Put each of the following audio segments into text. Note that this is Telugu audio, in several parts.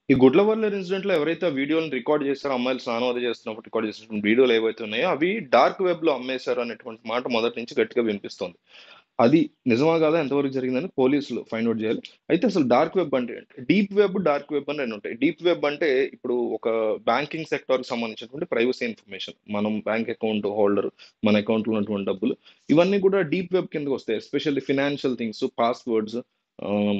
ఈ గుడ్లవల్లేరు ఇన్సిడెంట్‌లో ఎవరైతే ఆ వీడియో‌లని రికార్డ్ చేసారో, అమ్మాయిలు స్నానం అది చేస్తున్నప్పుడు రికార్డ్ చేసినటువంటి వీడియోలు ఏవైతే ఉన్నాయో, అవి డార్క్ వెబ్‌లో అమ్మేశారు అనేటువంటి మాట మొదటి నుంచి గట్టిగా వినిపిస్తోంది. అది నిజమా కాదా? ఎంతవరకు జరిగిందని పోలీసులు ఫైండ్ ఔట్ చేయాలి. అయితే అసలు డార్క్ వెబ్ అంటే ఏంటి? డీప్ వెబ్, డార్క్ వెబ్ అని 2 ఉంటాయి. డీప్ వెబ్ అంటే ఇప్పుడు ఒక బ్యాంకింగ్ సెక్టార్‌కి సంబంధించినటువంటి ప్రైవసీ ఇన్ఫర్మేషన్. మనం బ్యాంక్ అకౌంట్ హోల్డర్, మన అకౌంట్‌లో ఉన్నటువంటి డబ్బులు, ఇవన్నీ కూడా డీప్ వెబ్ కిందకొస్తాయి. ఎస్పెషల్లీ ఫినాన్షియల్ థింగ్స్, పాస్‌వర్డ్స్,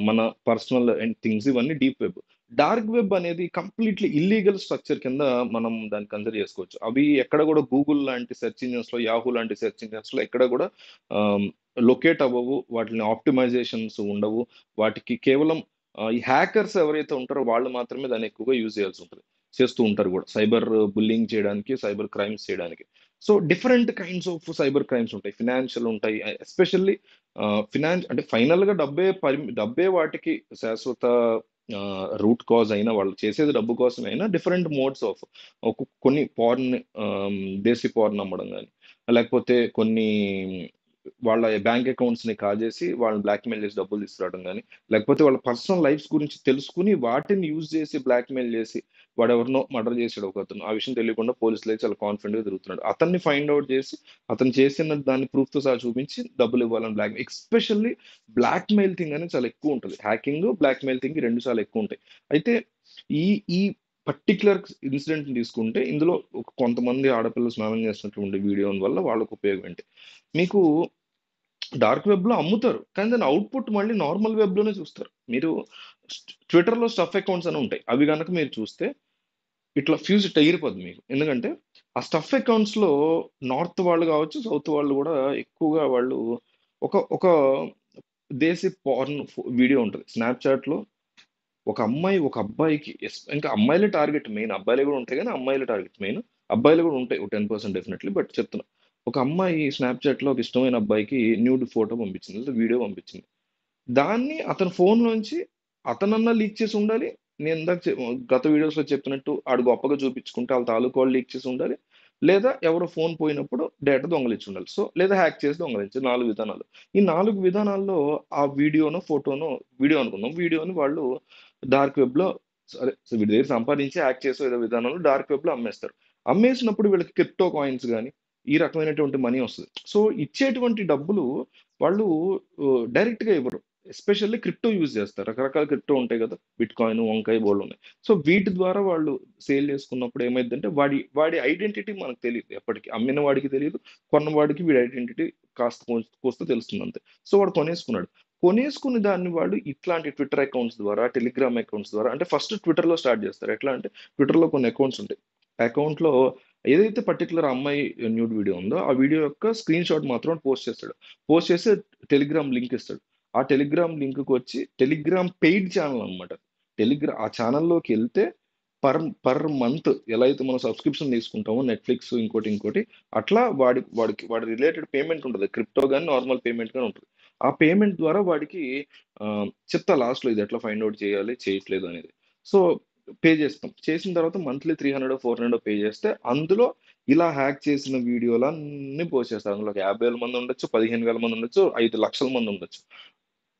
మన పర్సనల్ అండ్ థింగ్స్ ఇవన్నీ డీప్ వెబ్. డార్క్ వెబ్ అనేది కంప్లీట్‌లీ ఇల్లీగల్ స్ట్రక్చర్ కింద మనం దాన్ని కన్సిడర్ చేసుకోవచ్చు. అవి ఎక్కడ కూడా గూగుల్ లాంటి సెర్చ్ ఇంజిన్స్‌లో, యాహూ లాంటి సెర్చ్ ఇంజిన్స్‌లో ఎక్కడ కూడా ఆహ్, లొకేట్ అవ్వవు. వాటిని ఆప్టిమైజేషన్స్ ఉండవు. వాటికి కేవలం ఈ హ్యాకర్స్ ఎవరైతే ఉంటారో వాళ్ళు మాత్రమే దాన్ని ఎక్కువగా యూజ్ చేయాల్సి ఉంటది. చేస్తూ ఉంటారు గూడా. సైబర్ బుల్లింగ్ చేయడానికి, సైబర్ క్రైమ్స్ చేయడానికి. So, different kinds of cyber crimes ఉంటాయి. ఫినాన్షియల్ ఉంటాయి. ఎస్పెషల్లీ అంటే ఫైనల్‌గా డబ్బే వాటికి శాశ్వత రూట్ కాజ్ అయినా, వాళ్ళు చేసేది డబ్బు కోసమే అయినా డిఫరెంట్ మోడ్స్ ఆఫ్ కొన్ని పార్న్, దేశీ పార్న్ అమ్మడం గాని, లేకపోతే కొన్ని వాళ్ళ బ్యాంక్ అకౌంట్స్‌ని కాజేసి వాళ్ళని బ్లాక్‌మెయిల్ చేసి డబ్బులు తీసుకురావడం గాని, లేకపోతే వాళ్ళ పర్సనల్ లైఫ్స్ గురించి తెలుసుకొని వాటిని యూజ్ చేసి బ్లాక్‌మెయిల్ చేసి వాడెవరినో మర్డర్ చేసాడు ఒకతను. ఆ విషయం తెలియకుండా పోలీసులైతే చాలా కాన్ఫిడెంట్‌గా తిరుగుతున్నాడు. అతన్ని ఫైండ్ ఔట్ చేసి అతను చేసిన దాన్ని ప్రూఫ్‌తో సహా చూపించి డబ్బులివ్వాలని ఎస్పెషల్లీ బ్లాక్‌మెయిల్ థింగ్ అనేది చాలా ఎక్కువుంటది. హ్యాకింగ్, బ్లాక్‌మెయిల్ థింగ్ ఈ 2 చాలా ఎక్కువుంటాయి. అయితే ఈ ఈ పర్టిక్యులర్ ఇన్సిడెంట్‌ని తీసుకుంటే ఇందులో కొంతమంది ఆడపిల్లలు స్నానం చేస్తున్నటువంటి వీడియో వల్ల వాళ్ళకి ఉపయోగం ఏంటి? మీకు డార్క్ వెబ్‌లో అమ్ముతారు. కానీ దాని ఔట్‌పుట్ మళ్ళీ నార్మల్ వెబ్‌లోనే చూస్తారు. మీరు ట్విట్టర్‌లో స్టఫ్ అకౌంట్స్ అని ఉంటాయి. అవి గనక మీరు చూస్తే ఇట్లా ఫ్యూజ్ ఇట్లా ఎగిరిపోద్ది మీకు. ఎందుకంటే ఆ స్టఫ్ అకౌంట్స్‌లో నార్త్ వాళ్ళు గావచ్చు, సౌత్ వాళ్ళు గూడా ఎక్కువగా వాళ్ళు ఒక దేశీ పార్న్ వీడియో ఉంటది. స్నాప్‌చాట్‌లో ఒక అమ్మాయి ఒక అబ్బాయికి ఇంకా అమ్మాయిలే టార్గెట్ మెయిన్. అబ్బాయిలు గూడా ఉంటాయి గానీ, అమ్మాయిలే టార్గెట్ మెయిన్. అబ్బాయిలు గూడా ఉంటాయి. ఒక 10% డెఫినెట్‌లీ. బట్ చెప్తున్నా. ఒక అమ్మాయి స్నాప్‌చాట్‌లో ఒక ఇష్టమైన అబ్బాయికి న్యూడ్ ఫోటో పంపించింది. లేదా వీడియో పంపించింది. దాన్ని అతని ఫోన్‌లోంచి అతనన్నా లీక్ చేసి ఉండాలి. నేను ఇందాక గత వీడియోస్‌లో చెప్పినట్టు ఆడు గొప్పగా చూపించుకుంటే ఆళ్ళ తాలూకా వాళ్ళు లీక్ చేసి ఉండాలి. లేదా ఎవరో ఫోన్ పోయినప్పుడు డేటా దొంగిలించి ఉండాలి. సో, లేదా హ్యాక్ చేసి దొంగిలించి 4 విధానాలు. ఈ 4 విధానాల్లో ఆ వీడియోనో, ఫోటోనో, వీడియో అనుకుందాం. వీడియోని వాళ్ళు డార్క్ వెబ్‌లో, సరే, సో వీడి దగ్గర సంపాదించి హ్యాక్ చేసో ఏదో విధానంలో డార్క్ వెబ్‌లో అమ్మేస్తారు. అమ్మేసినప్పుడు వీళ్ళకి క్రిప్టో కాయిన్స్ గాని, ఈ రకమైనటువంటి మనీ వస్తది. సో, ఇచ్చేటువంటి డబ్బులు వాళ్ళు డైరెక్ట్‌గా ఇవ్వరు. ఎస్పెషల్లీ క్రిప్టో యూజ్ చేస్తారు. రకరకాల క్రిప్టో ఉంటాయి గదా! బిట్‌కాయిన్, వంకాయ బోలెడున్నాయి. సో, వీటి ద్వారా వాళ్ళు సేల్ చేసుకున్నప్పుడు ఏమైద్దంటే వాడి ఐడెంటిటీ మనకు తెలీదు ఎప్పటికి. అమ్మిన వాడికి తెలీదు. కొన్నవాడికి వీడి ఐడెంటిటీ కాస్త కూస్త తెలుస్తుందంతే. సో, వాడు కొనేసుకున్నాడు. కొనేసుకున్న దాన్ని వాడు ఇట్లాంటి ట్విట్టర్ అకౌంట్స్ ద్వారా, టెలిగ్రామ్ అకౌంట్స్ ద్వారా, అంటే ఫస్ట్ ట్విట్టర్‌లో స్టార్ట్ చేస్తారు. ఎట్లా అంటే ట్విట్టర్‌లో కొన్ని అకౌంట్స్ ఉంటాయి. అకౌంట్‌లో ఏదైతే పర్టిక్యులర్ అమ్మాయి న్యూడ్ వీడియో ఉందో, ఆ వీడియో యొక్క స్క్రీన్‌షాట్ మాత్రం పోస్ట్ చేస్తాడు. పోస్ట్ చేసి టెలిగ్రామ్ లింక్ ఇస్తాడు. ఆ టెలిగ్రామ్ లింక్‌కొచ్చి టెలిగ్రామ్ పెయిడ్ ఛానెల్ అన్నమాట. ఆ ఛానెల్‌లోకెళ్తే పర్ పర్ మంత్ ఎలా అయితే మనం సబ్స్క్రిప్షన్ తీసుకుంటామో నెట్‌ఫ్లిక్స్ ఇంకోటి అట్లా వాడి రిలేటెడ్ పేమెంట్ ఉంటది. క్రిప్టో గాని, నార్మల్ పేమెంట్ గాని ఉంటది. ఆ పేమెంట్ ద్వారా వాడికి చెప్తా లాస్ట్‌లో ఇది ఎట్లా ఫైండ్ ఔట్ చేయాలి, చేయట్లేదు అనేది. సో, పే చేస్తాం. చేసిన తర్వాత మంత్లీ 300, 400 పే చేస్తే అందులో ఇలా హ్యాక్ చేసిన వీడియోలన్నీ పోస్ట్ చేస్తారు. అందులో ఒక 50,000 మంది ఉండొచ్చు, 15,000 మంది ఉండొచ్చు, 5,00,000 మంది ఉండొచ్చు.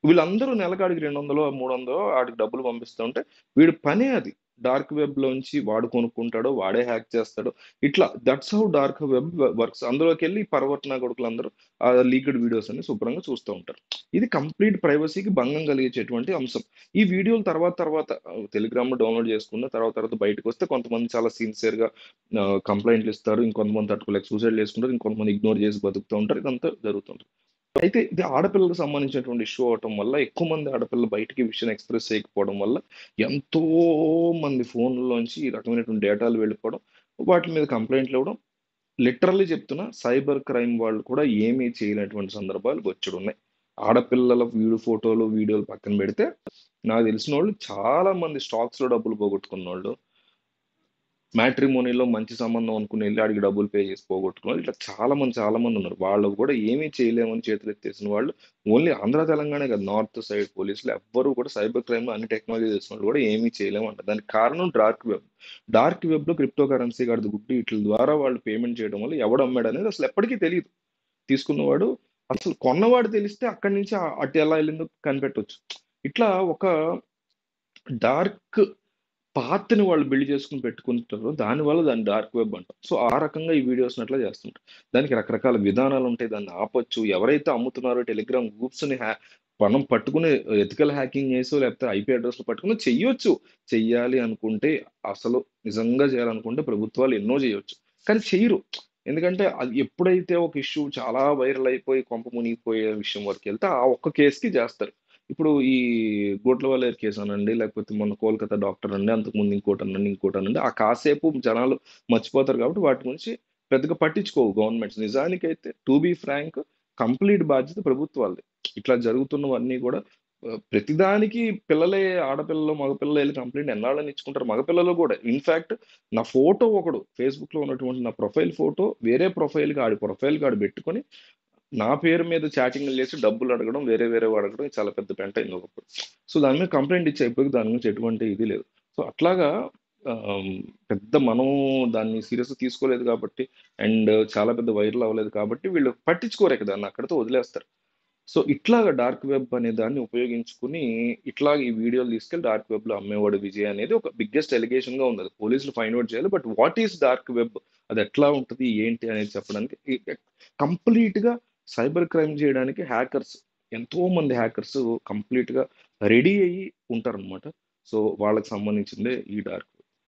వీళ్ళందరూ నెలకాడికి 200, 300 ఆడికి డబ్బులు పంపిస్తా ఉంటే, వీడి పనే అది. డార్క్ వెబ్‌లోంచి వాడు కొనుక్కుంటాడు, వాడే హ్యాక్ చేస్తాడు. ఇట్లా that's how dark web works. అందులోకెళ్ళి పరవట్న కొడుకులందరూ ఆ లీక్డ్ వీడియోస్ అన్ని శుభ్రంగా చూస్తూ ఉంటారు. ఇది కంప్లీట్ ప్రైవసీకి భంగం కలిగించేటువంటి అంశం. ఈ వీడియోలు తర్వాత టెలిగ్రామ్‌లో డౌన్‌లోడ్ చేసుకున్న తర్వాత బయటకొస్తే కొంతమంది చాలా సిన్సియర్‌గా కంప్లెయింట్లు ఇస్తారు. ఇంకొంతమంది తట్టుకోలేక సూసైడ్‌లు చేసుకుంటారు. ఇంకొంతమంది ఇగ్నోర్ చేసి బతుకుతూ ఉంటారు. ఇదంతా జరుగుతుంటది. అయితే ఇది ఆడపిల్లలకు సంబంధించినటువంటి ఇష్యూ అవ్వటం వల్ల ఎక్కువ మంది ఆడపిల్లలు బయటికి ఈ విషయాన్ని ఎక్స్‌ప్రెస్ చేయకపోవడం వల్ల ఎంతో మంది ఫోన్‌లోంచి ఈ రకమైనటువంటి డేటాలు వెళ్ళిపోవడం, వాటి మీద కంప్లెయింట్లు ఇవ్వడం. లిటరల్లీ చెప్తున్నా, సైబర్ క్రైమ్ వాళ్ళు కూడా ఏమీ చేయలేనటువంటి సందర్భాలు బొచ్చెడున్నాయి. ఆడపిల్లల ఫోటోలు, వీడియోలు పక్కన పెడితే నాకు తెలిసినోళ్ళు చాలా మంది స్టాక్స్‌లో డబ్బులు పోగొట్టుకున్నోళ్ళు, మ్యాట్రిమోనీలో మంచి సంబంధం అనుకుని ఎళ్లి ఆడికి డబ్బులు పే చేసి పోగొట్టుకున్నారు. ఇట్లా చాలా మందున్నారు. వాళ్ళు కూడా ఏమీ చేయలేమని చేతులెత్తేసిన వాళ్ళు ఓన్లీ ఆంధ్ర, తెలంగాణే కాదు, నార్త్ సైడ్ పోలీసులు ఎవ్వరు కూడా సైబర్ క్రైమ్‌లో అన్ని టెక్నాలజీ తెలిసినోళ్ళు కూడా ఏమీ చేయలేమంట. దానికి కారణం డార్క్ వెబ్. డార్క్ వెబ్‌లో క్రిప్టో కరెన్సీ గాడిది గుడ్డు ఈట్లి ద్వారా వాళ్ళు పేమెంట్ చేయడం వల్ల ఎవడు అమ్మాడనేది అసలు ఎప్పటికీ తెలీదు. తీసుకున్నవాడు, అసలు కొన్నవాడు తెలిస్తే అక్కడి నుంచి అటు ఎలా ఎళ్ళిందో కనిపెట్టొచ్చు. ఇట్లా ఒక డార్క్ పాత్‌ని వాళ్ళు బిల్డ్ చేసుకొని పెట్టుకుంటారు. దానివల్ల దాన్ని డార్క్ వెబ్ అంటాం. సో, ఆ రకంగా ఈ వీడియోస్‌ని అట్లా చేస్తుంటారు. దానికి రకరకాల విధానాలుంటాయి. దాన్ని ఆపొచ్చు. ఎవరైతే అమ్ముతున్నారో టెలిగ్రామ్ గ్రూప్స్‌ని మనం పట్టుకుని ఎథికల్ హ్యాకింగ్ చేసో, లేకపోతే ఐపీ అడ్రెస్‌లు పట్టుకుని చెయ్యొచ్చు. చెయ్యాలి అనుకుంటే అసలు నిజంగా చేయాలనుకుంటే ప్రభుత్వాలు ఎన్నో చేయొచ్చు. కానీ చెయ్యరు. ఎందుకంటే అది ఎప్పుడైతే ఒక ఇష్యూ చాలా వైరల్ అయిపోయి కొంప మునిగిపోయే విషయం వరకెళ్తే ఆ ఒక్క కేస్‌కి చేస్తారు. ఇప్పుడు ఈ గోట్లవాలేరు కేస్ అనండి, లేకపోతే మొన్న కోల్‌కతా డాక్టర్ అండి, అంతకుముందు ఇంకోటనండి, ఇంకోటనండి. ఆ కాసేపు జనాలు మర్చిపోతారు కాబట్టి వాటి గురించి పెద్దగా పట్టించుకోవు గవర్నమెంట్స్. నిజానికైతే టు బీ ఫ్రాంక్ కంప్లీట్ బాధ్యత ప్రభుత్వాలది. ఇట్లా జరుగుతున్నవన్నీ గూడా ప్రతిదానికి పిల్లలే ఆడపిల్లలు, మగపిల్లలు ఎళ్లి కంప్లెయింట్ ఎన్నాళ్ళని ఇచ్చుకుంటారు. మగపిల్లలు గూడా. ఇన్‌ఫాక్ట్ నా ఫోటో ఒకడు ఫేస్‌బుక్‌లో ఉన్నటువంటి నా ప్రొఫైల్ ఫోటో వేరే ప్రొఫైల్‌కి ఆడి ప్రొఫైల్‌కి ఆడు బెట్టుకొని నా పేరు మీద చాటింగ్‌లు చేసి డబ్బులడగడం, వేరే వేరే వాడగడం ఇది చాలా పెద్ద పెంటయింది ఒకప్పుడు. సో, దాని మీద కంప్లెయింట్ ఇచ్చా. ఇప్పటికి దాని గురించి ఎటువంటి ఇది లేదు. సో, అట్లాగా ఆహ్, పెద్ద మనం దాన్ని సీరియస్‌గా తీసుకోలేదు కాబట్టి అండ్ చాలా పెద్ద వైరల్ అవ్వలేదు కాబట్టి వీళ్ళు పట్టించుకోరు ఇక దాన్ని అక్కడితో వదిలేస్తారు. సో, ఇట్లాగా డార్క్ వెబ్ అనే దాన్ని ఉపయోగించుకొని, ఇట్లాగ ఈ వీడియోలు తీసుకెళ్ళి డార్క్ వెబ్‌లో అమ్మేవాడు విజయ్ అనేది ఒక బిగ్గెస్ట్ అలిగేషన్‌గా ఉంది. అది పోలీసులు ఫైండ్ ఔట్ చేయాలి. But what is dark web? అదెట్లా ఉంటది? ఏంటి? అనేది చెప్పడానికి కంప్లీట్‌గా సైబర్ క్రైమ్ చేయడానికి హ్యాకర్స్ ఎంతోమంది హ్యాకర్స్ కంప్లీట్‌గా రెడీ అయ్యి ఉంటారనమాట. సో, వాళ్ళకి సంబంధించిందే ఈ డార్క్